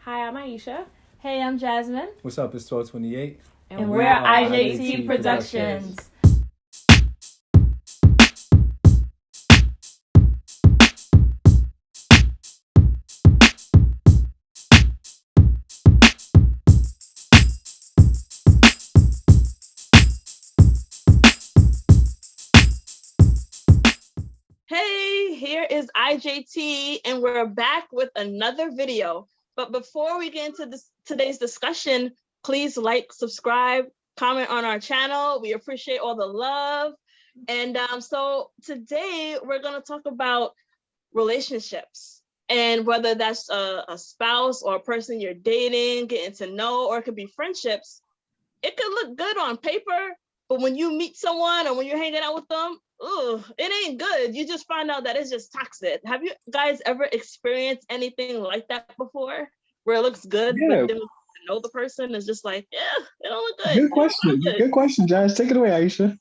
Hi, I'm Aisha. Hey, I'm Jasmine. What's up? It's 1228. And we're IJT Productions. Hey, here is IJT, and we're back with another video. But before we get into today's discussion, please like, subscribe, comment on our channel. We appreciate all the love. And so today we're going to talk about relationships, and whether that's a spouse or a person you're dating, getting to know, or it could be friendships. It could look good on paper, but when you meet someone or when you're hanging out with them, it ain't good. You just find out that it's just toxic. Have you guys ever experienced anything like that before, where it looks good, Yeah. but then when you know the person is just like, yeah, it don't look good. Good question. Good question, Josh. Take it away, Aisha.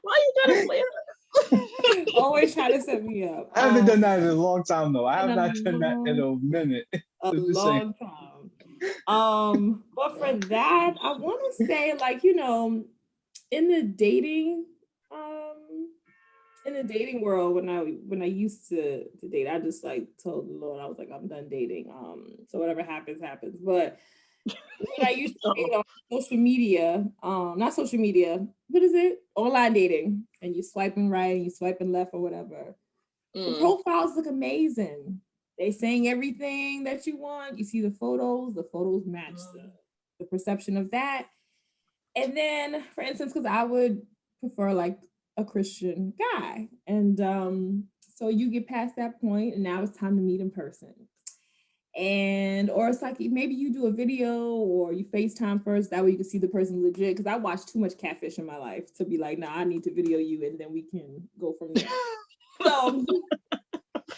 Why are you trying to play it? Always try to set me up. I haven't done that in a long time, though. I have in not a done that in a minute. a So just saying. long time. But for that, I want to say, like, in the dating world, when I used to date, I just like told the Lord, I was like, I'm done dating. So whatever happens, happens. But when I used to date on social media, not social media, what is it? Online dating, and you swiping right and you swiping left or whatever. The profiles look amazing. They saying everything that you want. You see the photos match the perception of that. And then, for instance, because I would prefer like a Christian guy. And so you get past that point, and now it's time to meet in person. And or it's like maybe you do a video or you FaceTime first, that way you can see the person legit. Because I watched too much catfish in my life to be like, nah, I need to video you and then we can go from there. So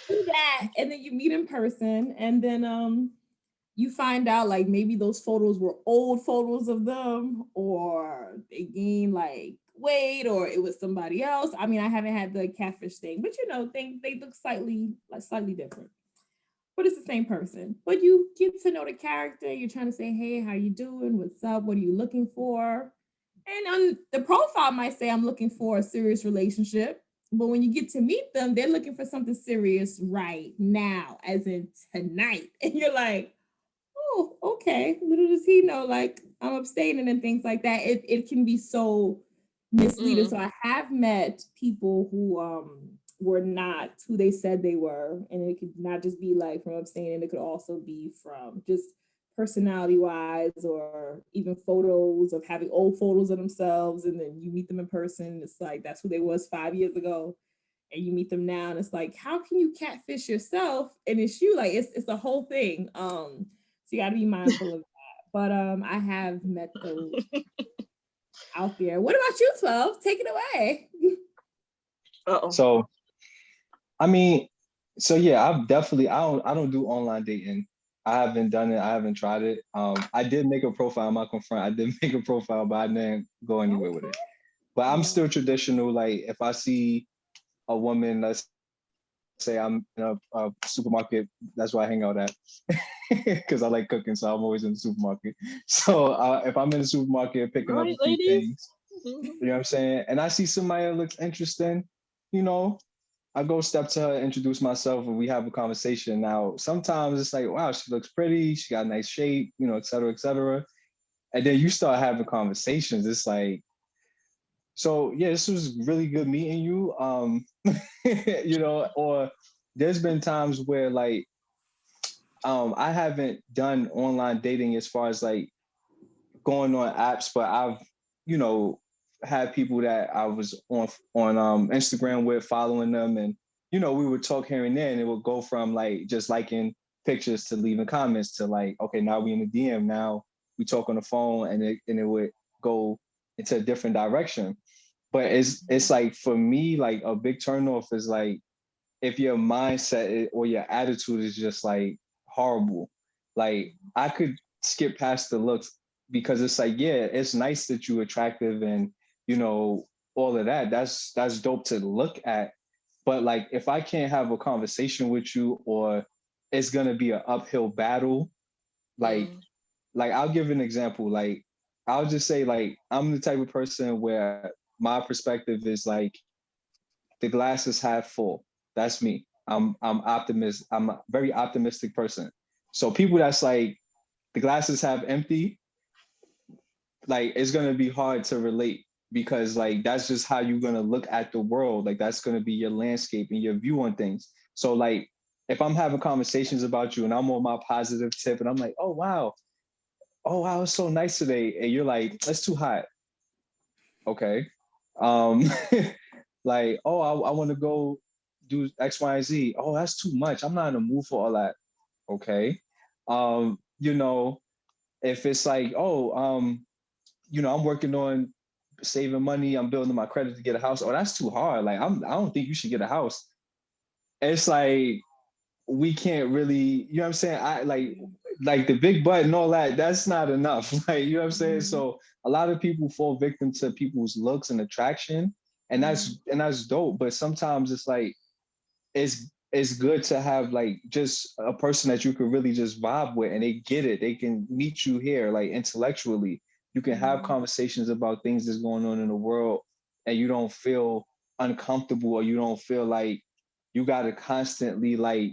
do that, and then you meet in person, and then you find out like maybe those photos were old photos of them, or they gained like weight, or it was somebody else. I mean, I haven't had the catfish thing, but they look slightly different, but it's the same person. But you get to know the character. You're trying to say, hey, how you doing? What's up? What are you looking for? And on the profile might say I'm looking for a serious relationship. But when you get to meet them, they're looking for something serious right now, as in tonight. And you're like, oh, okay. Little does he know, like, I'm abstaining and things like that. It can be so misleading. So I have met people who were not who they said they were. And it could not just be like from abstaining, it could also be from just personality wise, or even photos of having old photos of themselves, and then you meet them in person, it's like that's who they was 5 years ago, and you meet them now and it's like, how can you catfish yourself and it's you? Like it's the whole thing. So you got to be mindful of that. But I have met those out there. What about you, 12? Take it away. So yeah, I don't do online dating. I haven't done it. I haven't tried it. I did make a profile. I'm not confront. I did make a profile, but I didn't go anywhere with it. But I'm still traditional. Like if I see a woman, let's say I'm in a supermarket, that's where I hang out at, because I like cooking, so I'm always in the supermarket. So if I'm in the supermarket picking up a few things, you know what I'm saying, and I see somebody that looks interesting, I go step to her, introduce myself, and we have a conversation. Now, sometimes it's like, wow, she looks pretty, she got a nice shape, et cetera, et cetera. And then you start having conversations. It's like, so yeah, this was really good meeting you. Or there's been times where like I haven't done online dating as far as like going on apps, but I've, had people that I was on Instagram with, following them, and we would talk here and there, and it would go from like just liking pictures to leaving comments to like, okay, now we in the DM, now we talk on the phone, and it would go into a different direction. But it's like, for me, like a big turnoff is like if your mindset or your attitude is just like horrible. Like I could skip past the looks, because it's like, yeah, it's nice that you're attractive and all of that. That's dope to look at. But like if I can't have a conversation with you, or it's gonna be an uphill battle. Like, I'll give an example. Like, I'll just say, like, I'm the type of person where my perspective is like the glass is half full. That's me. I'm optimist. I'm a very optimistic person. So people that's like the glass is half empty, like it's gonna be hard to relate because like that's just how you're gonna look at the world. Like that's gonna be your landscape and your view on things. So like if I'm having conversations about you and I'm on my positive tip and I'm like, oh wow, it's so nice today, and you're like, it's too hot. Okay. Um like, oh, I want to go do X, Y, and Z. Oh, that's too much. I'm not in the mood for all that. Okay. You know, if it's like, oh, I'm working on saving money, I'm building my credit to get a house. Oh, that's too hard. Like, I don't think you should get a house. It's like we can't really, you know what I'm saying? I like the big butt and all that, that's not enough. Like, you know what I'm saying? So a lot of people fall victim to people's looks and attraction, and that's dope. But sometimes it's like it's good to have like just a person that you could really just vibe with and they get it. They can meet you here, like intellectually. You can have conversations about things that's going on in the world and you don't feel uncomfortable or you don't feel like you gotta constantly like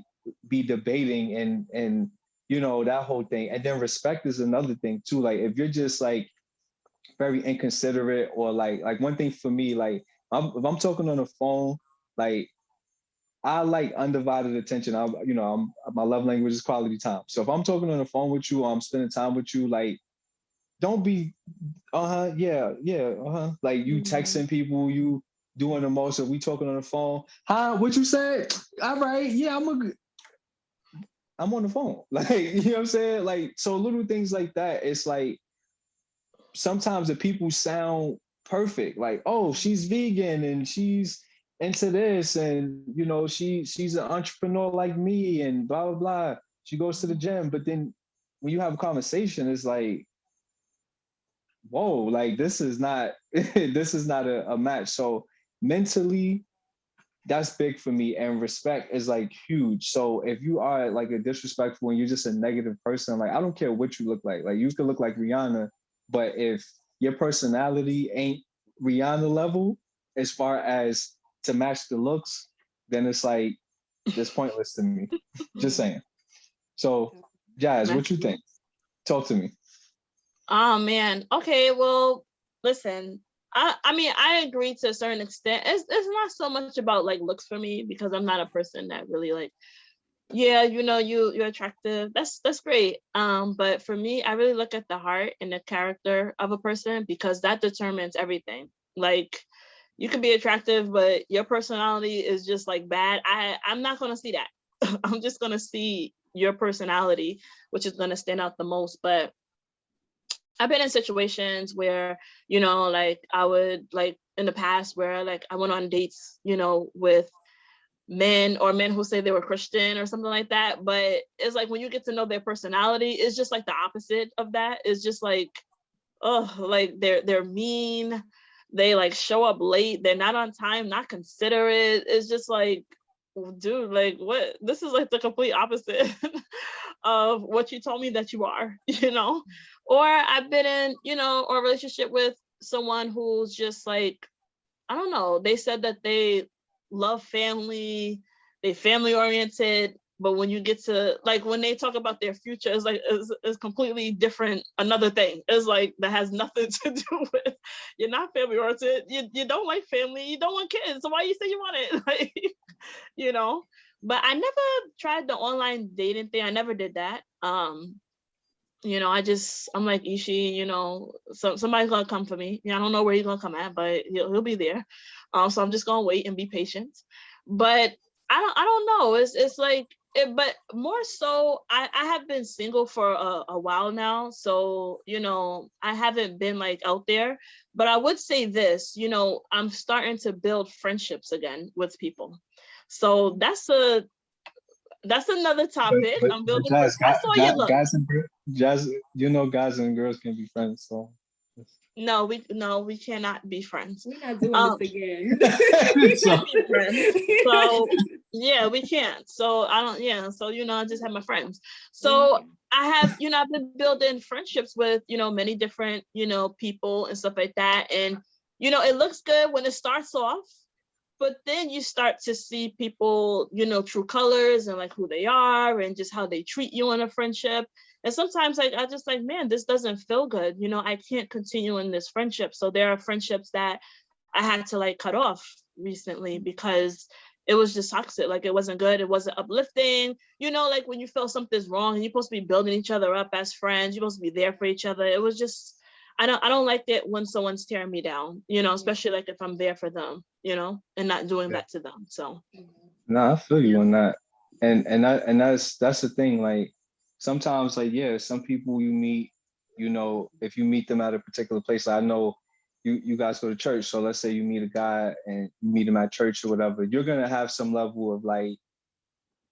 be debating and that whole thing. And then respect is another thing too. Like if you're just like very inconsiderate or like one thing for me, like if I'm talking on the phone, like I like undivided attention. My love language is quality time. So if I'm talking on the phone with you or I'm spending time with you, like don't be yeah, like you texting people, you doing the most of we talking on the phone. Huh? What you said? All right, yeah, I'm on the phone. Like, you know what I'm saying? Like, so little things like that, it's like sometimes the people sound perfect. Like, oh, she's vegan and she's into this, and she's an entrepreneur like me, and blah blah blah. She goes to the gym, but then when you have a conversation, it's like, whoa, like this is not this is not a match. So mentally, that's big for me, and respect is like huge. So if you are like a disrespectful and you're just a negative person, like I don't care what you look like you could look like Rihanna, but if your personality ain't Rihanna level as far as to match the looks, then it's like it's pointless to me. Just saying. So Jazz, what you think? Talk to me. Oh man. Okay, well, listen. I mean, I agree to a certain extent. It's not so much about like looks for me because I'm not a person that really like, yeah, you're attractive. That's great. But for me, I really look at the heart and the character of a person because that determines everything. Like you could be attractive, but your personality is just like bad. I'm not gonna see that. I'm just gonna see your personality, which is gonna stand out the most. But I've been in situations where, like I would like in the past where like I went on dates, with men who say they were Christian or something like that. But it's like when you get to know their personality, it's just like the opposite of that. It's just like, oh, like they're mean. They like show up late. They're not on time, not considerate. It's just like, dude, like what? This is like the complete opposite of what you told me that you are, Or I've been in, a relationship with someone who's just like, I don't know, they said that they love family, they family oriented, but when you get to like when they talk about their future, it's like it's completely different, another thing. It's like that has nothing to do with you're not family oriented, you don't like family, you don't want kids, so why you say you want it? Like, but I never tried the online dating thing. I never did that. I'm like, Ishi, somebody's gonna come for me. I don't know where he's gonna come at, but he'll be there. So I'm just gonna wait and be patient. But I don't know. It's like, but more so, I have been single for a while now. So, I haven't been like out there, but I would say this, I'm starting to build friendships again with people. So that's another topic. But I'm building. Jazz, I saw your look. guys and Jazz, guys and girls can be friends. So No, we cannot be friends. We're not doing this again. We can't be friends. So Yeah, we can't. So I don't, yeah. So, I just have my friends. So I have, I've been building friendships with, many different, people and stuff like that. And, it looks good when it starts off, but then you start to see people, true colors and like who they are and just how they treat you in a friendship. And sometimes like I just like, man, this doesn't feel good. I can't continue in this friendship. So there are friendships that I had to like cut off recently because it was just toxic. Like it wasn't good. It wasn't uplifting. Like when you feel something's wrong and you're supposed to be building each other up as friends, you're supposed to be there for each other. It was just, I don't like it when someone's tearing me down, especially like if I'm there for them, and not doing that to them. So No, I feel you on that. And that's the thing. Like sometimes, like, yeah, some people you meet, if you meet them at a particular place, I know you guys go to church. So let's say you meet a guy and you meet him at church or whatever, you're gonna have some level of like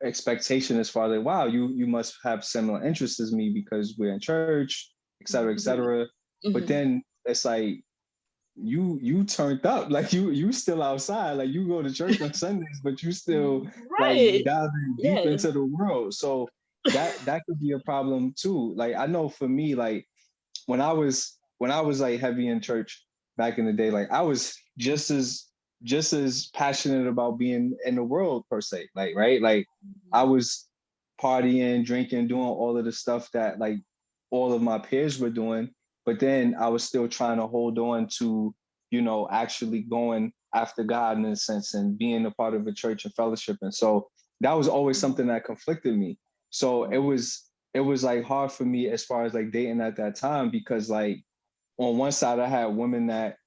expectation as far as like, wow, you must have similar interests as me because we're in church, et cetera, et cetera. But then it's like you turned up, like you still outside, like you go to church on Sundays, but you still like right. diving deep Yeah. into the world. So that could be a problem too. Like I know for me, like when I was like heavy in church back in the day, like I was just as passionate about being in the world per se. Like, right? Like I was partying, drinking, doing all of the stuff that like all of my peers were doing, but then I was still trying to hold on to, actually going after God in a sense and being a part of a church and fellowship. And so that was always something that conflicted me. So it was like hard for me as far as like dating at that time because like on one side I had women that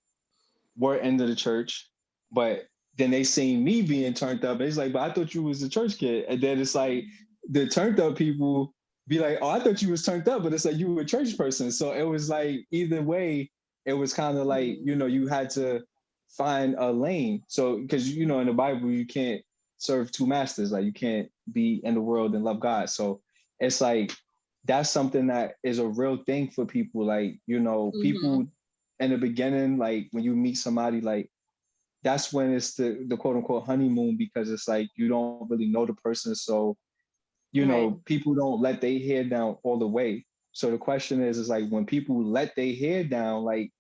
were into the church, but then they seen me being turned up. It's like, but I thought you was a church kid. And then it's like the turned up people be like, oh, I thought you was turned up, but it's like you were a church person. So it was like either way, it was kind of like, you had to find a lane. So because in the Bible, you can't serve two masters. Like you can't be in the world and love God. So it's like that's something that is a real thing for people. Like, people in the beginning, like when you meet somebody, like that's when it's the quote unquote honeymoon because it's like you don't really know the person. So, Right. people don't let their hair down all the way. So the question is like when people let their hair down, like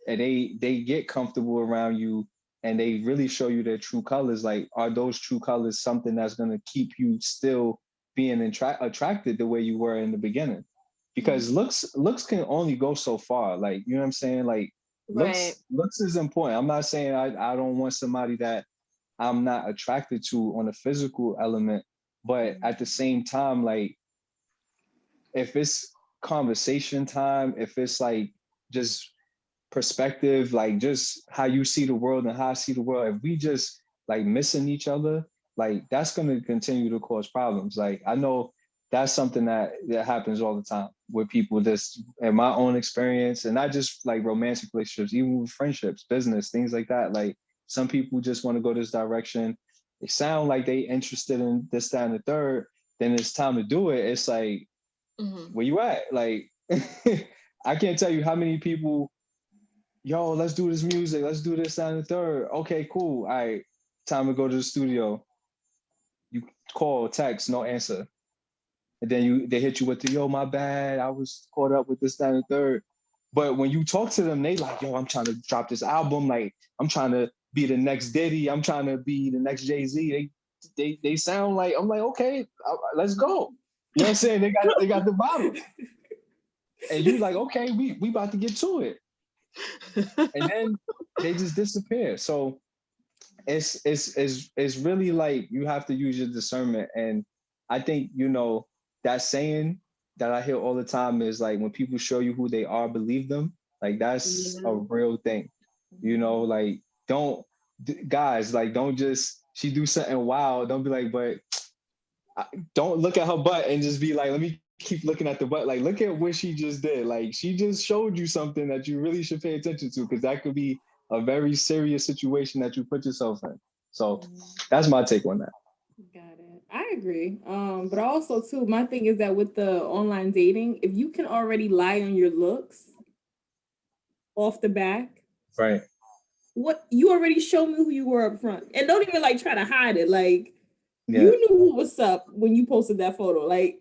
and they get comfortable around you and they really show you their true colors, like are those true colors something that's gonna keep you still being attracted the way you were in the beginning? Because looks can only go so far. Like, you know what I'm saying? Like Right. looks is important. I'm not saying I don't want somebody that I'm not attracted to on a physical element, but at the same time, like if it's conversation time, if it's like just perspective, like just how you see the world and how I see the world, if we just like missing each other, like that's going to continue to cause problems. Like I know that's something that happens all the time with people, just in my own experience, and not just like romantic relationships, even with friendships, business, things like that. Like some people just want to go this direction. They sound like they interested in this, that, and the third. Then it's time to do it. It's like, where you at? Like, I can't tell you how many people, yo, let's do this music, let's do this, that, and the third. Okay, cool. All right, time to go to the studio. You call, text, no answer. And then they hit you with the, yo, my bad, I was caught up with this, that, and the third. But when you talk to them, they like, yo, I'm trying to drop this album. Like, I'm trying to be the next Diddy. I'm trying to be the next Jay-Z. They sound like, I'm like, okay, let's go. You know what I'm saying? They got the bottle. And you like, okay, we about to get to it. And then they just disappear. So it's really like you have to use your discernment. And I think, that saying that I hear all the time is like when people show you who they are, believe them. Like that's a real thing. Like don't guys, like don't just she do something wild. Don't be like, but don't look at her butt and just be like, let me keep looking at the butt. Like, look at what she just did. Like, she just showed you something that you really should pay attention to because that could be a very serious situation that you put yourself in. So that's my take on that. Got it. I agree. But also too, my thing is that with the online dating, if you can already lie on your looks off the back, Right. what you already showed me who you were up front. And don't even like try to hide it. Like Yeah. You knew what's up when you posted that photo. Like,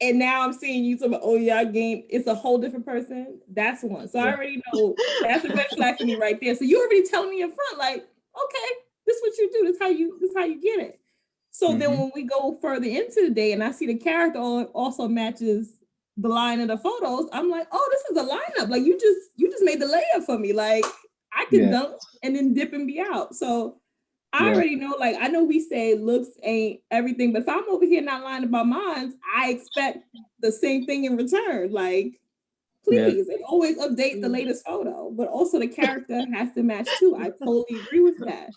and now I'm seeing you talking about, oh yeah, game. It's a whole different person. That's one. So I already know that's a red flag for me right there. So you already telling me in front, like, okay, this is what you do. This how you get it. So then when we go further into the day and I see the character also matches the line of the photos, I'm like, oh, this is a lineup. Like you just made the layup for me. Like I can dunk and then dip and be out. So I already know, like, I know we say looks ain't everything, but if I'm over here not lying about mine, I expect the same thing in return. Like, please, and always update the latest photo, but also the character has to match too. I totally agree with that.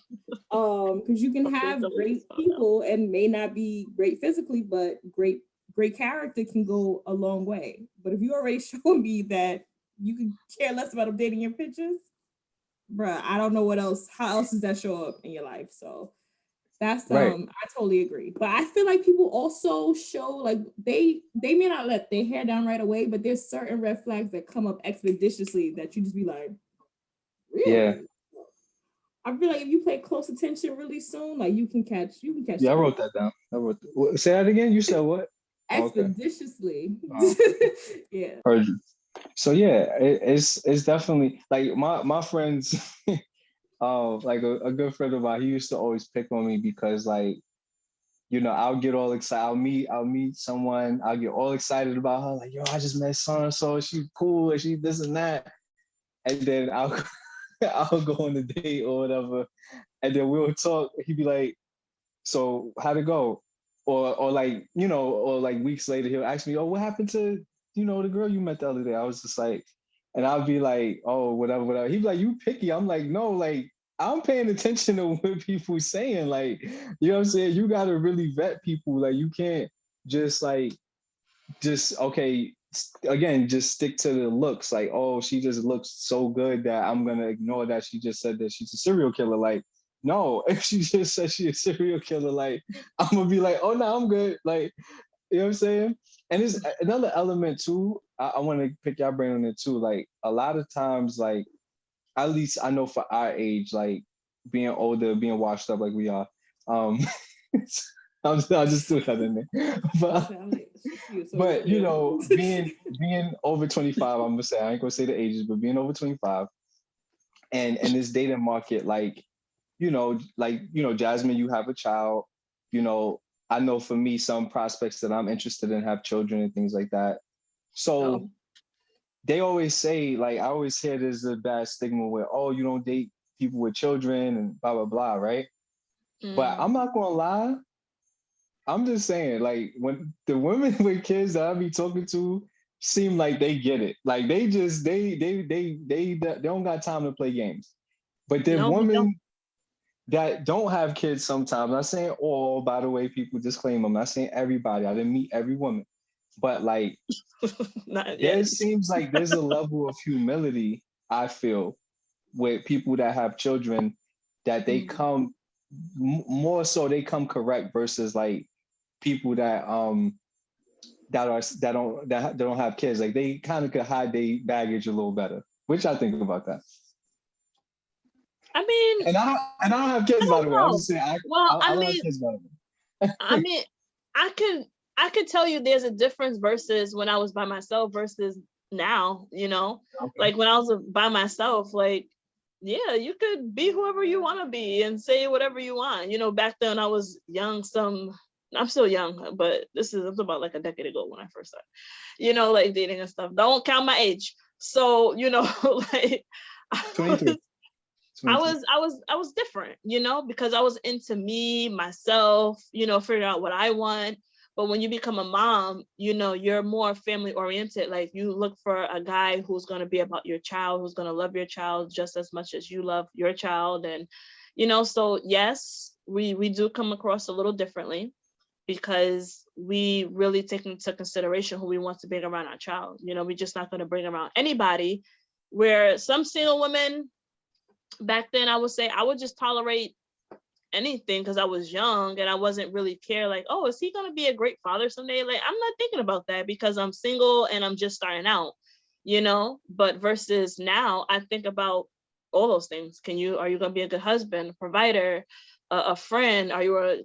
Because you can have great people and may not be great physically, but great character can go a long way. But if you already showing me that you can care less about updating your pictures, bruh, I don't know what else. How else does that show up in your life? So that's Right. I totally agree. But I feel like people also show like they may not let their hair down right away, but there's certain red flags that come up expeditiously that you just be like, really? Yeah. I feel like if you pay close attention really soon, like you can catch. Yeah, I wrote that down. Say that again. You said what? Expeditiously. Yeah. Heard you. So yeah, it's definitely like my friends. Like a good friend of mine, he used to always pick on me because like, I'll get all excited. I'll meet someone. I'll get all excited about her. Like, yo, I just met so and so. She's cool, and she this and that. And then I'll I'll go on a date or whatever, and then we'll talk. He'd be like, "So how'd it go?" Or like or like weeks later, he'll ask me, "Oh, what happened to the girl you met the other day?" I was just like, and I'll be like, "Oh, whatever, whatever." He'd be like, "You picky?" I'm like, "No, like." I'm paying attention to what people saying. Like, you know what I'm saying? You gotta really vet people. Like, you can't just okay, again, just stick to the looks. Like, oh, she just looks so good that I'm gonna ignore that she just said that she's a serial killer. Like, no, if she just said she's a serial killer, like, I'm gonna be like, oh no, I'm good. Like, you know what I'm saying? And there's another element too. I want to pick your brain on it too. Like, a lot of times, like, at least I know for our age, like being older, being washed up like we are. I'll just do that in there. But being over 25, I'm gonna say I ain't gonna say the ages, but being over 25 and this dating market, like, Jasmine, you have a child, I know for me, some prospects that I'm interested in have children and things like that. So they always say, like, I always hear there's a bad stigma where, oh, you don't date people with children and blah, blah, blah, right? But I'm not gonna lie. I'm just saying, like, when the women with kids that I be talking to seem like they get it. Like they just they don't got time to play games. But then women that don't have kids sometimes, I'm not saying all, by the way, people disclaim, I'm not saying everybody. I didn't meet every woman. But like, there seems like there's a level of humility, I feel, with people that have children, that they come more so they come correct versus like people that don't have kids. Like they kind of could hide their baggage a little better. Which I think about that. I mean, and I don't have kids, by the way. I'm just saying. I don't have kids, by the way. I mean, I could tell you there's a difference versus when I was by myself versus now, okay. Like when I was by myself, like, yeah, you could be whoever you want to be and say whatever you want. Back then I was young, I'm still young, but this is about like a decade ago when I first started, like dating and stuff. Don't count my age. So, like 23. I was different, because I was into me, myself, figuring out what I want. But when you become a mom, you're more family oriented. Like you look for a guy who's going to be about your child, who's going to love your child just as much as you love your child. And, so yes, we do come across a little differently because we really take into consideration who we want to bring around our child. We're just not going to bring around anybody, where some single women back then, I would say I would just tolerate anything because I was young and I wasn't really care like, oh, is he going to be a great father someday? Like, I'm not thinking about that because I'm single and I'm just starting out, but versus now I think about all those things. Are you going to be a good husband, provider, a friend?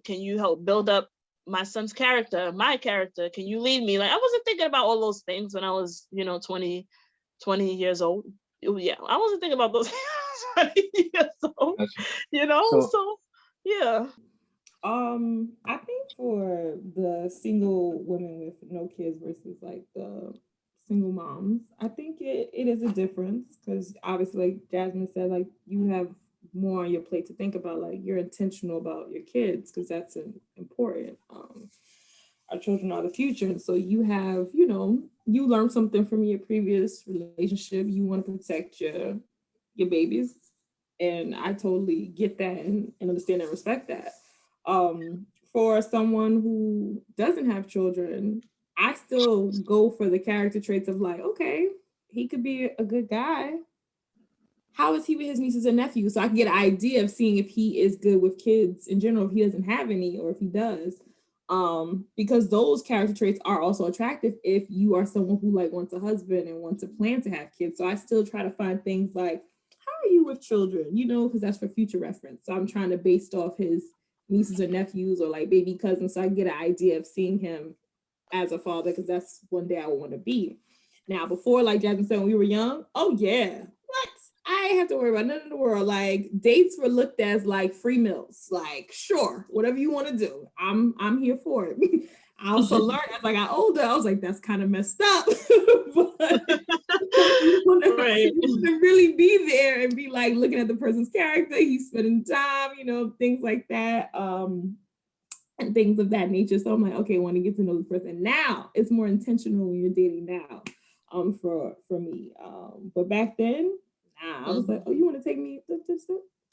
Can you help build up my son's character, my character? Can you lead me? Like, I wasn't thinking about all those things when I was, 20 years old. Yeah, I wasn't thinking about those 20 years old, So, so yeah. I think for the single women with no kids versus like the single moms, I think it is a difference because obviously, like Jasmine said, like you have more on your plate to think about. Like you're intentional about your kids because that's important. Our children are the future, and so you have, you learn something from your previous relationship. You want to protect your babies, and I totally get that and understand and respect that. For someone who doesn't have children, I still go for the character traits of like, okay, he could be a good guy. How is he with his nieces and nephews? So I can get an idea of seeing if he is good with kids in general, if he doesn't have any, or if he does. Because those character traits are also attractive if you are someone who like wants a husband and wants to plan to have kids. So I still try to find things like, how are you with children? Because that's for future reference. So I'm trying to base off his nieces or nephews or like baby cousins, so I get an idea of seeing him as a father, because that's one day I would want to be. Now, before, like Jasmine said, when we were young, oh yeah, what? I ain't have to worry about none in the world. Like dates were looked as like free meals. Like, sure, whatever you want to do, I'm here for it. I also learned as I got older, I was like, that's kind of messed up. But you want to really be there and be like looking at the person's character, he's spending time, things like that. And things of that nature. So I'm like, okay, I want to get to know this person. Now it's more intentional when you're dating now, for me. But back then, nah, I was like, oh, you want to take me?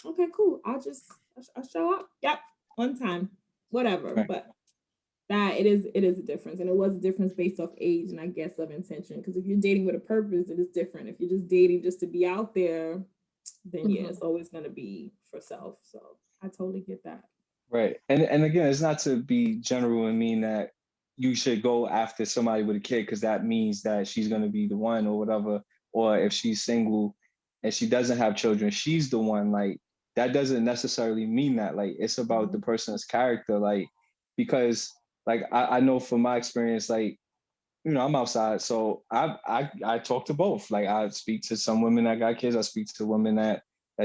Okay, cool. I'll show up. Yep, one time, whatever. Right. But that it is a difference, and it was a difference based off age and I guess of intention. Because if you're dating with a purpose, it is different. If you're just dating just to be out there, then yeah, it's always gonna be for self. So I totally get that. right. And again, it's not to be general and mean that you should go after somebody with a kid because that means that she's going to be the one or whatever. Or if she's single and she doesn't have children, she's the one. Like, that doesn't necessarily mean that. Like, it's about the person's character. Like, because like I know from my experience, like, I'm outside, so I talk to both. Like, I speak to some women that got kids, I speak to women that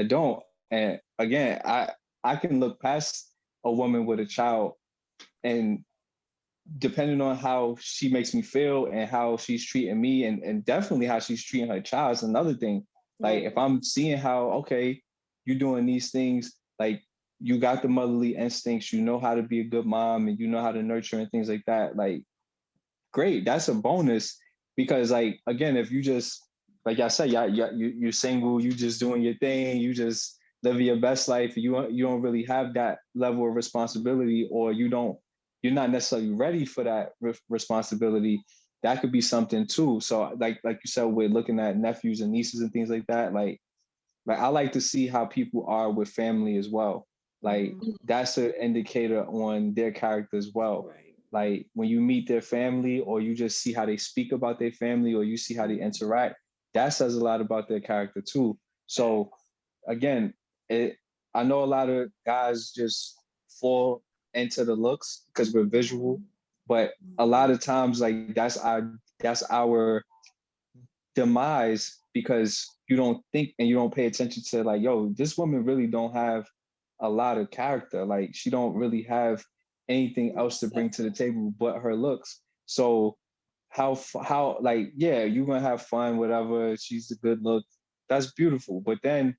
don't. And again, I can look past a woman with a child, and depending on how she makes me feel and how she's treating me, and definitely how she's treating her child is another thing. Like, if I'm seeing how, okay, you're doing these things, like you got the motherly instincts, you know how to be a good mom and you know how to nurture and things like that, like, great, that's a bonus. Because like, again, if you just, like I said, you're single, you just doing your thing, you just living your best life, you don't really have that level of responsibility, or you're not necessarily ready for that responsibility. That could be something too. So like you said, we're looking at nephews and nieces and things like that. Like I like to see how people are with family as well. Like, that's an indicator on their character as well. Right. Like, when you meet their family, or you just see how they speak about their family, or you see how they interact, that says a lot about their character too. So again, I know a lot of guys just fall into the looks because we're visual, but a lot of times, like, that's our demise, because you don't think and you don't pay attention to, like, yo, this woman really don't have a lot of character. Like, she don't really have anything else to bring to the table but her looks. So how like, yeah, you're gonna have fun, whatever, she's a good look, that's beautiful. But then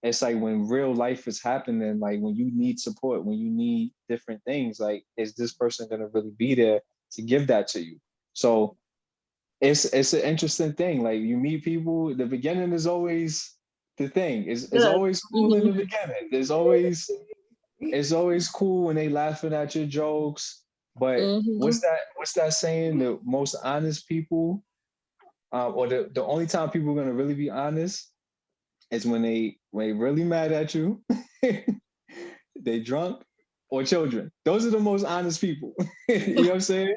it's like, when real life is happening, like when you need support, when you need different things, like, is this person gonna really be there to give that to you? So it's an interesting thing. Like, you meet people, the beginning is always the thing. It's always cool in the beginning. It's always cool when they laughing at your jokes. But what's that saying? The most honest people, or the only time people are gonna really be honest is when they really mad at you, they drunk, or children. Those are the most honest people. You know what I'm saying?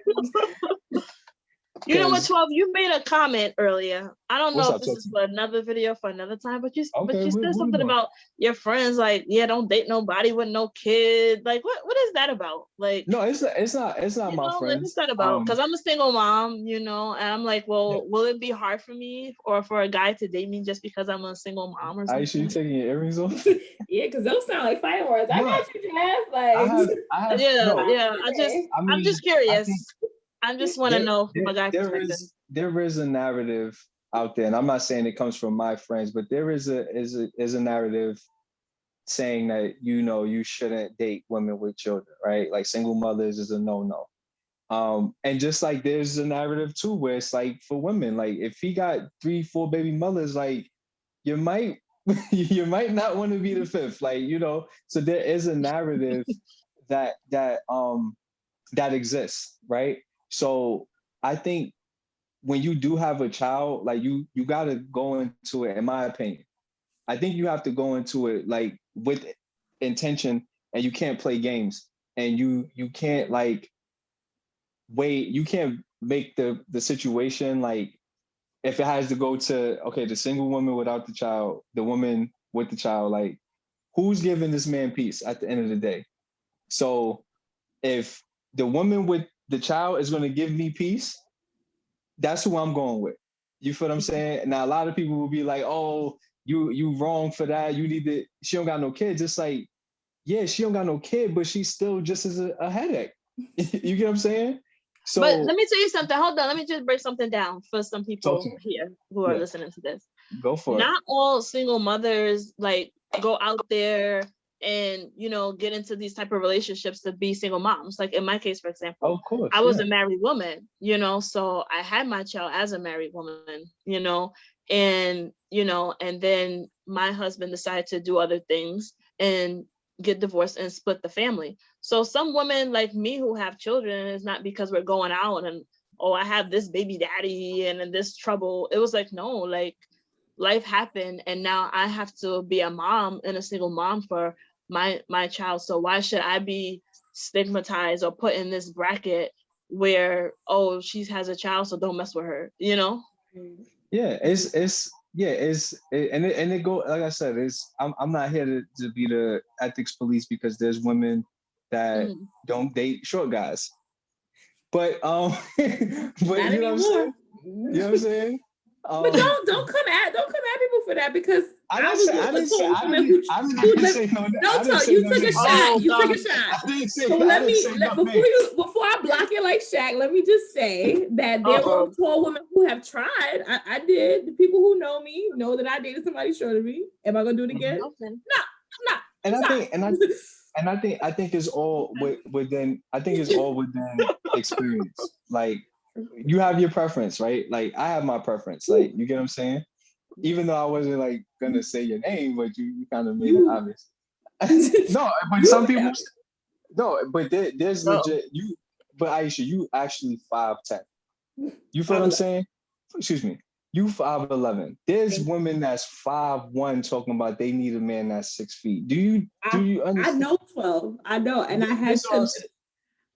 You know what, 'Cause- 12? You made a comment earlier. I don't What's know if up, this is for another video for another time, but you Okay, said what we something doing? about your friends, like, yeah, don't date nobody with no kid. Like, what is that about? Like, No, it's not you my know, like, what's friends. that about? Because I'm a single mom, you know, and I'm like, well, will it be hard for me or for a guy to date me just because I'm a single mom or Aisha, you something? taking your earrings off? Yeah, because those sound like fireworks. I No, got you, Jazz. I Like, have Yeah, no. yeah. okay. I I'm mean, just I think curious. I just want to there, know from there a guy there perspective. is a narrative out there, and I'm not saying it comes from my friends, but there is a narrative saying that you shouldn't date women with children, right? Like single mothers is a no-no. And just like there's a narrative too where it's like for women, like if he got 3, 4 baby mothers, like you might you might not want to be the fifth, like so there is a narrative that exists, right? So I think when you do have a child, like you got to go into it, in my opinion. I think you have to go into it like with intention, and you can't play games, and you can't like wait, you can't make the situation like if it has to go to okay, the single woman without the child, the woman with the child, like who's giving this man peace at the end of the day? So if the woman with the child is going to give me peace, that's who I'm going with. You feel what I'm saying? Now a lot of people will be like, "Oh, you wrong for that. You need to. She don't got no kids." It's like, yeah, she don't got no kid, but she's still just as a headache. You get what I'm saying? But So let me tell you something. Hold on. Let me just break something down for some talk to people me. here who are Yeah, listening to this. go for it. Not all single mothers like go out there and get into these type of relationships to be single moms. Like in my case, for example, Of course, I was yeah. a married woman, so I had my child as a married woman, and then my husband decided to do other things and get divorced and split the family. So some women like me who have children, is not because we're going out and, oh, I have this baby daddy and in this trouble. It was like, no, like life happened and now I have to be a mom and a single mom for my child. So why should I be stigmatized or put in this bracket where, oh, she has a child, so don't mess with her, Yeah, and it go like I said, I'm not here to be the ethics police because there's women that Mhm. don't date short guys. But but Not you know what I'm anymore. saying? You know what I'm saying? But don't come at people for that because I I didn't was say with I a didn't say tall I woman didn't who I who didn't lived. say no No, I didn't say you no took a name. shot. Oh You took God. a shot. I didn't say So I didn't say no name. before I block it like Shaq, let me just say that there were Uh-oh. tall women who have tried. I did. The people who know me know that I dated somebody shorter than me. Am I gonna do it again? Nothing. No, no. And I'm I sorry. think I think it's all within I think it's all within experience. Like you have your preference, right? Like I have my preference. Like you get what I'm saying? Even though I wasn't like gonna say your name, but you kind of made it You obvious. No, but some you people no, but there's Oh. legit but Aisha, you actually 5'10". You feel what I'm 5'11". saying? Excuse me. You 5'11". There's Thank you. women that's 5'1" talking about they need a man that's 6 feet. Do you I understand? know 12. I know, and I had This to. was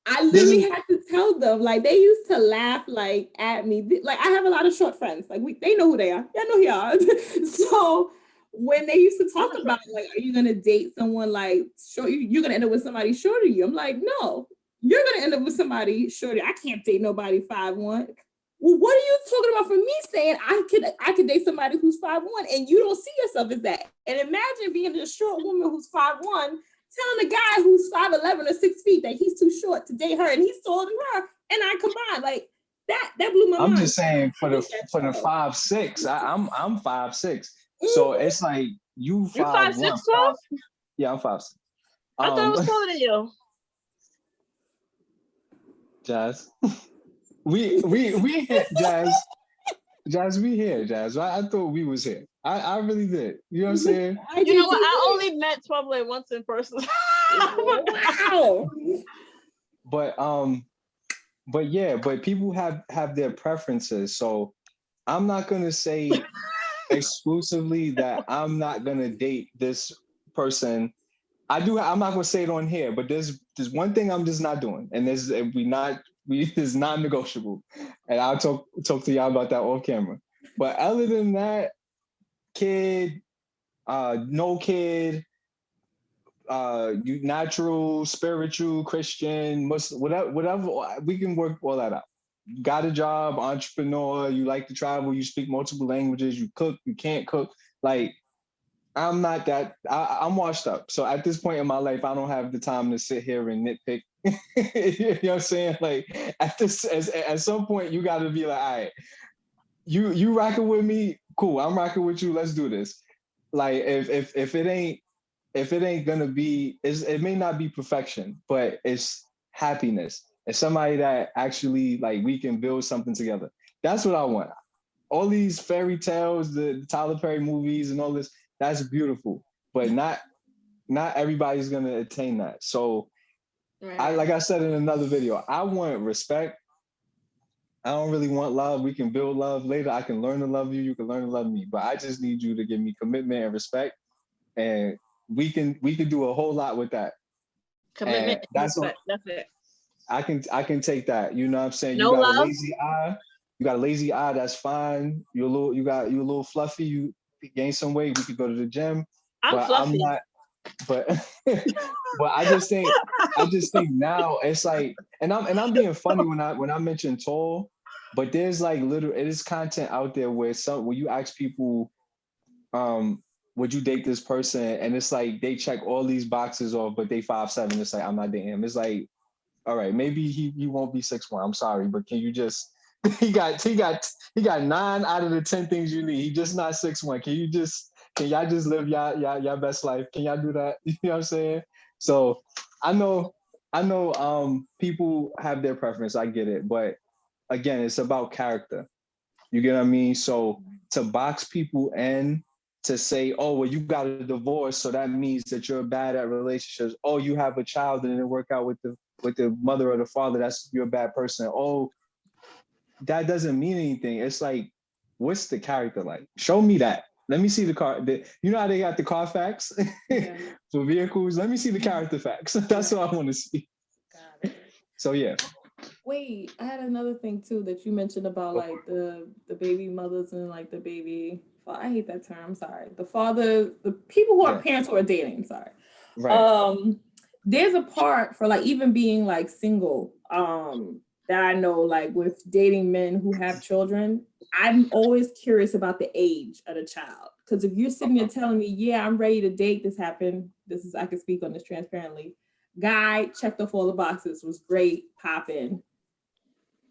I this literally is had to tell them, like they used to laugh like at me. Like I have a lot of short friends. Like they know who they are. Y'all know who y'all are. So when they used to talk about like, are you gonna date someone like short? You're gonna end up with somebody shorter than you. I'm like, no, you're gonna end up with somebody shorter. I can't date nobody 5'1". Well, what are you talking about for me saying I could date somebody who's 5'1" and you don't see yourself as that? And imagine being a short woman who's 5'1" telling a guy who's 5'11" or 6 feet that he's too short to date her and he's taller than her, and I combined like that blew my I'm mind. just saying I for the hate that for the show. 5'6", I'm 5'6". So Mhm. it's like you You 5'1". 5'6", 12"? Yeah, I'm 5'6". I thought I was taller than you. Jazz. We hit Jazz. Jazz, we here, Jazz. I thought we was here. I really did. You know what I'm saying? You know what? IJT. I only met 12 like once in person. Wow. But yeah, but people have their preferences. So I'm not gonna say exclusively that I'm not gonna date this person. I'm not gonna say it on here, but there's one thing I'm just not doing, and we not It's not negotiable. And I'll talk to y'all about that off camera. But other than that, kid, no kid, you natural, spiritual, Christian, Muslim, whatever, we can work all that out. You got a job, entrepreneur, you like to travel, you speak multiple languages, you cook, you can't cook. Like, I'm not that, I'm washed up. So at this point in my life, I don't have the time to sit here and nitpick. You know what I'm saying? Like, at some point, you got to be like, all right, you rocking with me, cool. I'm rocking with you. Let's do this. Like, if it ain't gonna be, it may not be perfection, but it's happiness. It's somebody that actually, like, we can build something together. That's what I want. All these fairy tales, the Tyler Perry movies and all this, that's beautiful. But not everybody's gonna attain that. So Right. like I said in another video, I want respect. I don't really want love. We can build love later. I can learn to love you. You can learn to love me. But I just need you to give me commitment and respect. And we can do a whole lot with that. Commitment And and respect. That's it. I can take that. You know what I'm saying? No You got love. a lazy eye. You got a lazy eye, that's fine. You're a little fluffy, you gain some weight, we could go to the gym. I'm fluffy. I'm not, but but I just think now it's like, and I'm being funny when I mention tall, but there's like it is content out there where you ask people, would you date this person? And it's like they check all these boxes off, but they 5'7". It's like, I'm not dating him. It's like, all right, maybe he won't be 6'1". I'm sorry, but can you just he got 9 out of the 10 things you need. He just not 6'1". Can y'all just live y'all best life? Can y'all do that? You know what I'm saying? So I know people have their preference. I get it, but again, it's about character. You get what I mean? So to box people in, to say, oh, well, you got a divorce, so that means that you're bad at relationships. Oh, you have a child and it didn't work out with the mother or the father, that's you're a bad person. Oh, that doesn't mean anything. It's like, what's the character like? Show me that. Let me see the car. You know how they got the Carfax for vehicles? Let me see the character facts. That's what I want to see. Got it. So yeah. Wait, I had another thing too that you mentioned about like the baby mothers and like the baby. I hate that term. I'm sorry. The father, the people who are parents who are dating. I'm sorry. Right. There's a part for like even being like single. That I know like with dating men who have children. I'm always curious about the age of the child, because if you're sitting there telling me, yeah, I'm ready to date. This happened. I can speak on this transparently. Guy checked off all the boxes. Was great. Popping.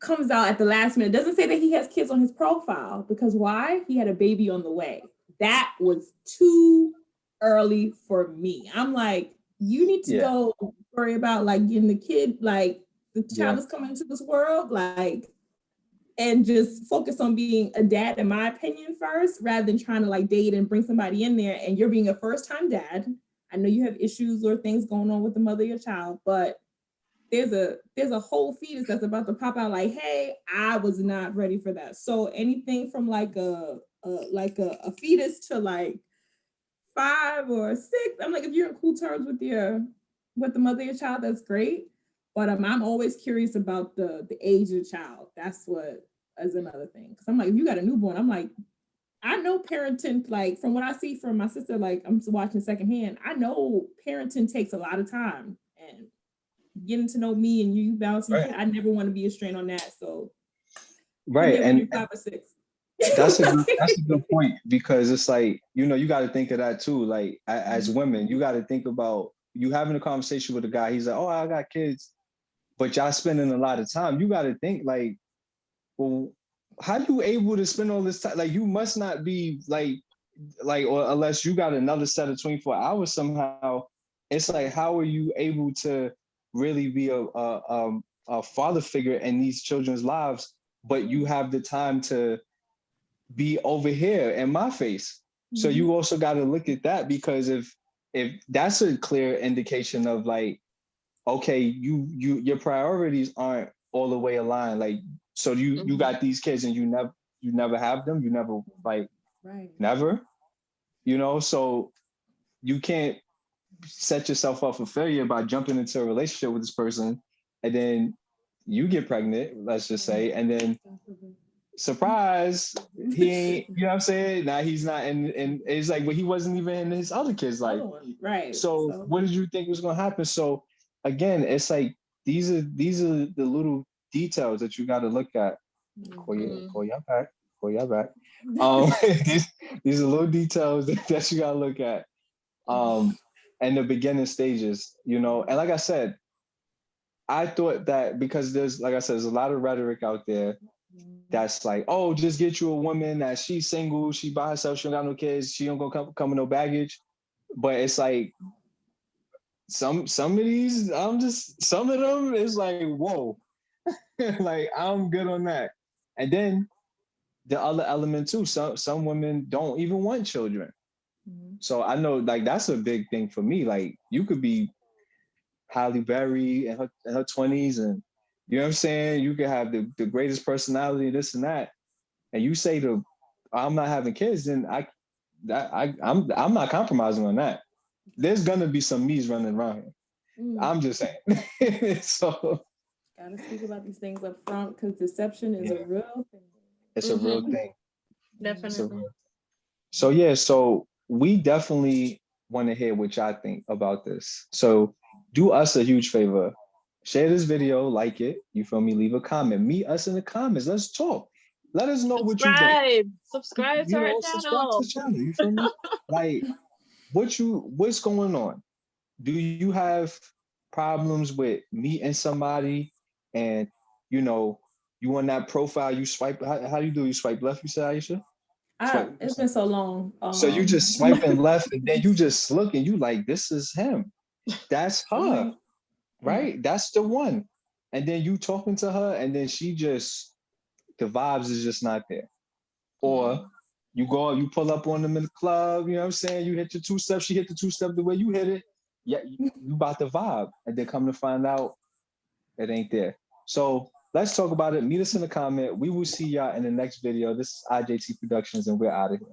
Comes out at the last minute, doesn't say that he has kids on his profile, because why? He had a baby on the way. That was too early for me. I'm like, you need to go worry about like getting the kid, like the child is coming into this world, like, and just focus on being a dad, in my opinion, first, rather than trying to like date and bring somebody in there. And you're being a first-time dad. I know you have issues or things going on with the mother of your child, but there's a whole fetus that's about to pop out like, hey, I was not ready for that. So anything from like a fetus to like 5 or 6, I'm like, if you're in cool terms with the mother of your child, that's great. But I'm always curious about the age of the child. That's what is another thing. Because I'm like, if you got a newborn, I'm like, I know parenting, like from what I see from my sister, like I'm watching secondhand, I know parenting takes a lot of time, and getting to know me and you balancing. Right. I never want to be a strain on that. So right, and 5 or 6. That's a good point, because it's like, you got to think of that too. Like as women, you got to think about you having a conversation with a guy. He's like, oh, I got kids, but y'all spending a lot of time. You got to think like, well, how are you able to spend all this time? Like you must not be like, or unless you got another set of 24 hours somehow. It's like, how are you able to really be a father figure in these children's lives, but you have the time to be over here in my face? So you also got to look at that, because if that's a clear indication of like, okay, your priorities aren't all the way aligned. Like, so you got these kids and you never have them, you never like, never, so you can't set yourself up for failure by jumping into a relationship with this person and then you get pregnant, let's just say, and then surprise, he ain't, you know what I'm saying? Now he's not and it's like, but he wasn't even in his other kids' life. Right. So what did you think was gonna happen? So again, it's like these are the little details that you gotta look at. Call y'all back. Call y'all back. These are little details that you gotta look at. And the beginning stages, you know, and like I said, I thought that because there's, like I said, there's a lot of rhetoric out there that's like, oh, just get you a woman that she's single, she by herself, she don't got no kids, she don't gonna come with no baggage. But it's like some of these, some of them is like, whoa, like I'm good on that. And then the other element too, some women don't even want children. So I know like that's a big thing for me. Like you could be Halle Berry in her 20s, and you know what I'm saying? You could have the greatest personality, this and that. And you say I'm not having kids, then I'm not compromising on that. There's gonna be some me's running around here. I'm just saying. So gotta speak about these things up front because deception is a real thing. It's a real thing. Definitely. So yeah, so we definitely want to hear what y'all think about this. So do us a huge favor. Share this video, like it, you feel me? Leave a comment. Meet us in the comments. Let's talk. Let us know what you think. Subscribe to our subscribe to the channel. You feel me? Like what's going on? Do you have problems with meeting somebody and you know you on that profile, you swipe, how do you do? You swipe left, you said, Aisha? It's been so long. So you just swiping left and then you just look and you like, this is him. That's her. Right? That's the one. And then you talking to her and then the vibes is just not there. Or you go, you pull up on them in the club, you know what I'm saying? You hit your two steps, she hit the two step the way you hit it. Yeah, you about the vibe. And then come to find out it ain't there. So let's talk about it. Meet us in the comment. We will see y'all in the next video. This is IJT Productions and we're out of here.